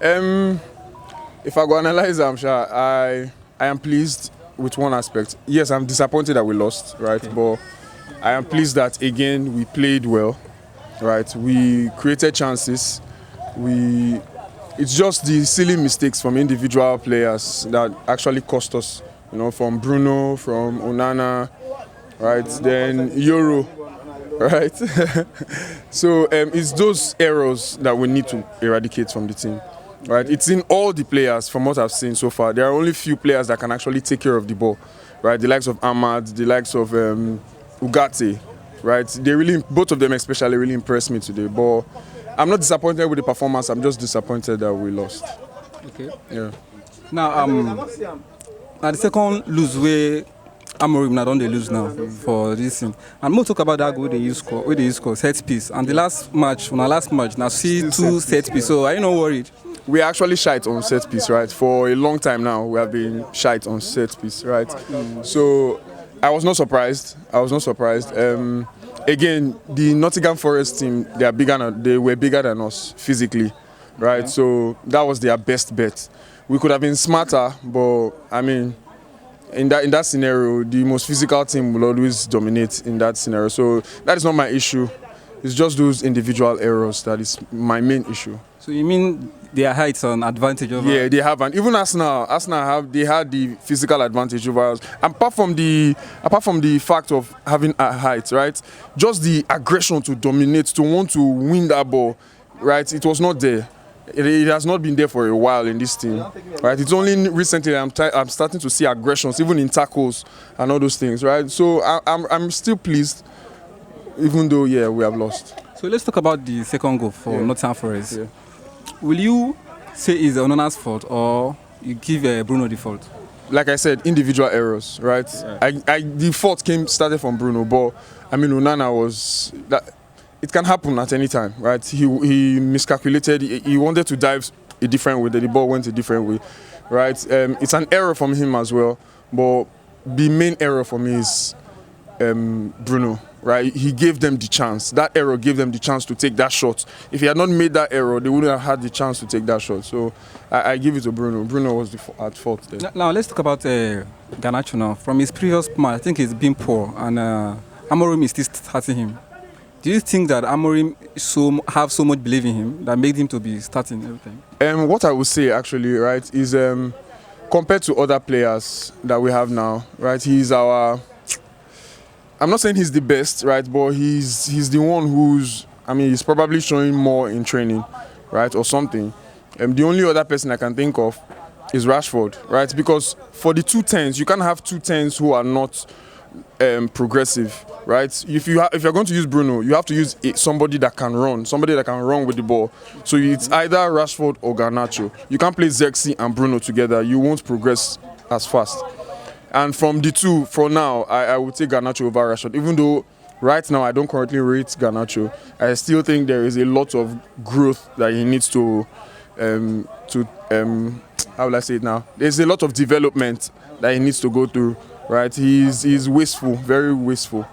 Um, if I go analyze, I'm sure I am pleased with one aspect. Yes, I'm disappointed that we lost, right? Okay. But I am pleased that again we played well, right? We created chances. We It's just the silly mistakes from individual players that actually cost us. From Bruno, from Onana, right? Then Euro, right? So it's those errors that we need to eradicate from the team, right? It's in all the players from what I've seen so far. There are only few players that can actually take care of the ball, right? The likes of Ahmad, the likes of Ugarte, right? Both of them especially really impressed me today. But I'm not disappointed with the performance. I'm just disappointed that we lost. Okay. Yeah. Now, at the second lose where Amorim now don't they lose now for this thing. And more talk about that goal where they use score set piece. And the last match, now see two set piece. So are you not worried? We are actually shite on set piece, right? For a long time now, we have been shite on set piece, right? So I was not surprised. Again, the Nottingham Forest team, they were bigger than us physically, right? Okay. So that was their best bet. We could have been smarter, but I mean, in that scenario, the most physical team will always dominate in that scenario. So that is not my issue. It's just those individual errors that is my main issue. So you mean their height's an advantage over? Yeah, they have, and even Arsenal had the physical advantage over us. Apart from the fact of having a height, right? Just the aggression to dominate, to want to win that ball, right? It was not there. It has not been there for a while in this team, right? It's only recently I'm starting to see aggressions, even in tackles and all those things, right? So I'm still pleased, even though we have lost. So let's talk about the second goal for Nottingham Forest. Yeah. Will you say it's Onana's fault or you give Bruno the fault? Like I said, individual errors, right? Yeah. The fault started from Bruno, but I mean Onana was that. It can happen at any time, right? He miscalculated. He wanted to dive a different way. The ball went a different way, right? It's an error from him as well. But the main error for me is Bruno, right? He gave them the chance. That error gave them the chance to take that shot. If he had not made that error, they wouldn't have had the chance to take that shot. So I give it to Bruno. Bruno was at fault there. Now let's talk about Garnacho now. From his previous match, I think he's been poor, and Amorim is still starting him. Do you think that Amorim have so much belief in him that made him to be starting everything? What I would say actually, right, is compared to other players that we have now, right, I'm not saying he's the best, right, but he's the one he's probably showing more in training, right, or something. The only other person I can think of is Rashford, right, because for the 2 10s, you can't have 2 10s who are not progressive, right? If you're going to use Bruno, you have to use somebody that can run with the ball. So it's either Rashford or Garnacho. You can't play Xerxes and Bruno together. You won't progress as fast. And from the two, for now, I would take Garnacho over Rashford. Even though right now I don't currently rate Garnacho, I still think there is a lot of growth that he needs to how will I say it now? There's a lot of development that he needs to go through. Right, he's wasteful, very wasteful.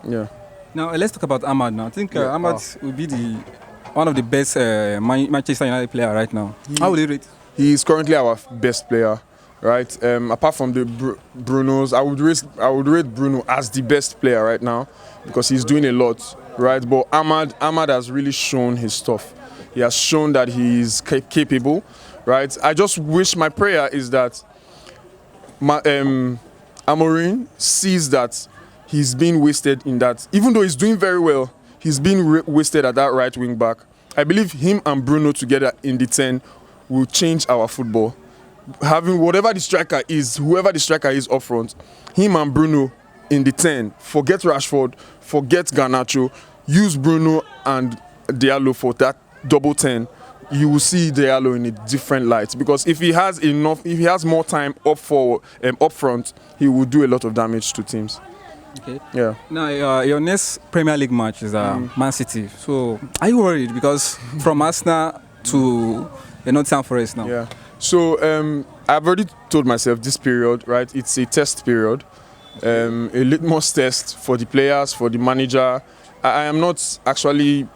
Yeah. Now let's talk about Ahmad. Now I think Ahmad will be one of the best Manchester United player right now. How will you rate? He is currently our best player, right? Apart from the Brunos, I would rate Bruno as the best player right now because he's doing a lot, right? But Ahmad has really shown his stuff. He has shown that he is capable, right? I just wish, my prayer is that Amorim sees that he's being wasted in that. Even though he's doing very well, he's being wasted at that right wing back. I believe him and Bruno together in the 10 will change our football. Having whoever the striker is up front, him and Bruno in the 10. Forget Rashford, forget Garnacho. Use Bruno and Diallo for that double 10. You will see Diallo in a different light because if he has more time up front, he will do a lot of damage to teams. Okay. Yeah. Now your next Premier League match is Man City. So are you worried because from Arsenal to Nottingham Forest now? Yeah. So I've already told myself this period, right? It's a test period, a litmus test for the players, for the manager. I am not actually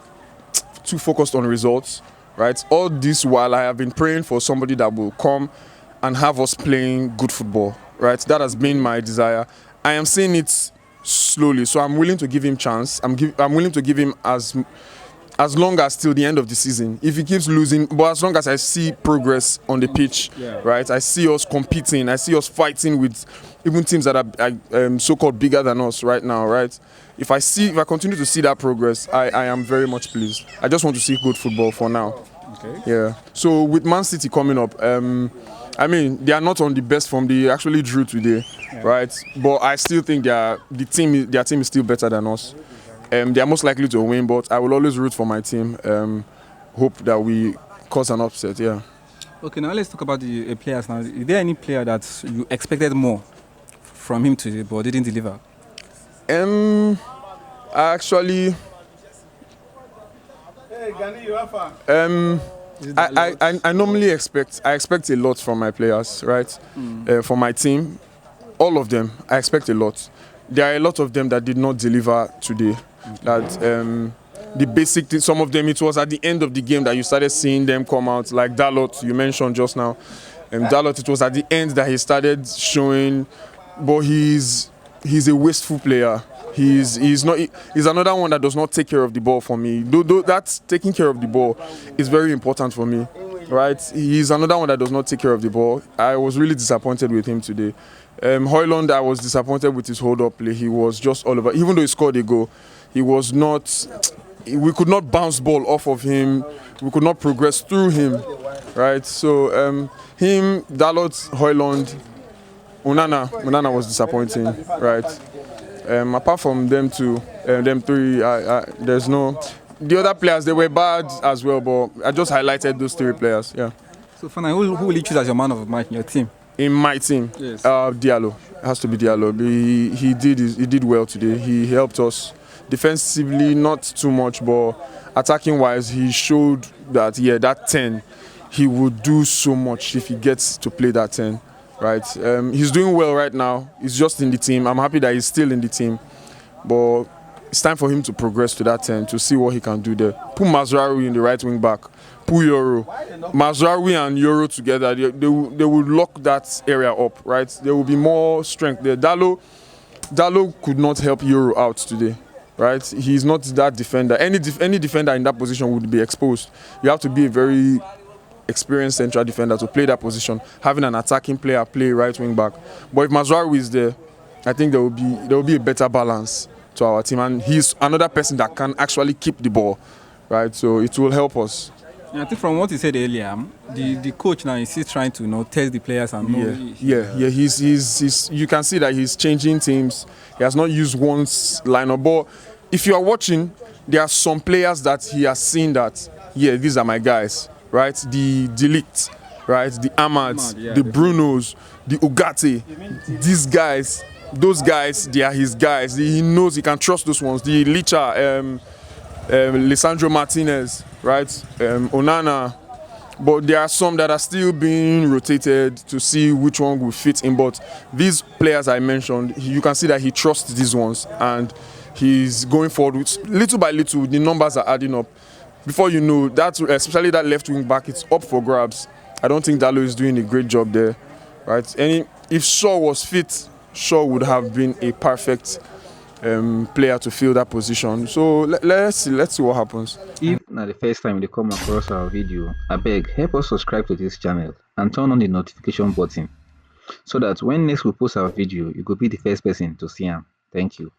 too focused on results. right? All this while I have been praying for somebody that will come and have us playing good football, right? That has been my desire. I am seeing it slowly, so I'm willing to give him chance. I'm willing to give him as long as till the end of the season. If he keeps losing, but as long as I see progress on the pitch, right? I see us competing. I see us fighting with even teams that are so-called bigger than us right now, right? If I continue to see that progress, I am very much pleased. I just want to see good football for now. Okay. Yeah. So with Man City coming up, I mean, they are not on the best form. They actually drew today, right? But I still think their team is still better than us. They are most likely to win, but I will always root for my team. Hope that we cause an upset. Yeah. Okay, now let's talk about the players now. Is there any player that you expected more from him today but didn't deliver? I actually. I normally expect a lot from my players, right? For my team, all of them, I expect a lot. There are a lot of them that did not deliver today. That the basic thing, some of them, it was at the end of the game that you started seeing them come out, like Dalot you mentioned just now. Dalot, it was at the end that he started showing, but he's a wasteful player. He's another one that does not take care of the ball for me. Though that's taking care of the ball is very important for me, right? He's another one that does not take care of the ball. I was really disappointed with him today. Højlund, I was disappointed with his hold-up play. He was just all over. Even though he scored a goal, he was not. We could not bounce ball off of him. We could not progress through him, right? So him, Dalot, Højlund, Onana was disappointing, right? Apart from them two, them three, there's no. The other players, they were bad as well, but I just highlighted those three players. Yeah. So, Fana, who will you choose as your man of the match in your team? In my team, yes. Diallo. It has to be Diallo. He did well today. He helped us defensively, not too much, but attacking wise, he showed that that 10, he would do so much if he gets to play that 10. Right, he's doing well right now. He's just in the team. I'm happy that he's still in the team, but it's time for him to progress to that 10 to see what he can do there. Put Mazraoui in the right wing back. Put Euro, Mazraoui and Euro together. They will lock that area up. Right, there will be more strength there. Dalot could not help Euro out today. Right, he's not that defender. Any defender in that position would be exposed. You have to be a very experienced central defender to play that position, having an attacking player play right wing back. But if Mazraoui is there, I think there will be a better balance to our team, and he's another person that can actually keep the ball, right? So it will help us. Yeah, I think from what you said earlier, the coach now is still trying to test the players and He's you can see that he's changing teams. He has not used one lineup, but if you are watching, there are some players that he has seen that these are my guys. Right, the Delict, right, the Amads, the Brunos, the Ugarte, these guys, those guys, they are his guys. He knows he can trust those ones. The Licha, Lisandro Martinez, right, Onana, but there are some that are still being rotated to see which one will fit in. But these players I mentioned, you can see that he trusts these ones and he's going forward with, little by little. The numbers are adding up. Before you know that, especially that left wing back, it's up for grabs. I don't think Dalot is doing a great job there, right? And if Shaw was fit, Shaw would have been a perfect player to fill that position. So let's see what happens. If not the first time they come across our video, I beg help us subscribe to this channel and turn on the notification button so that when next we post our video, you could be the first person to see them. Thank you.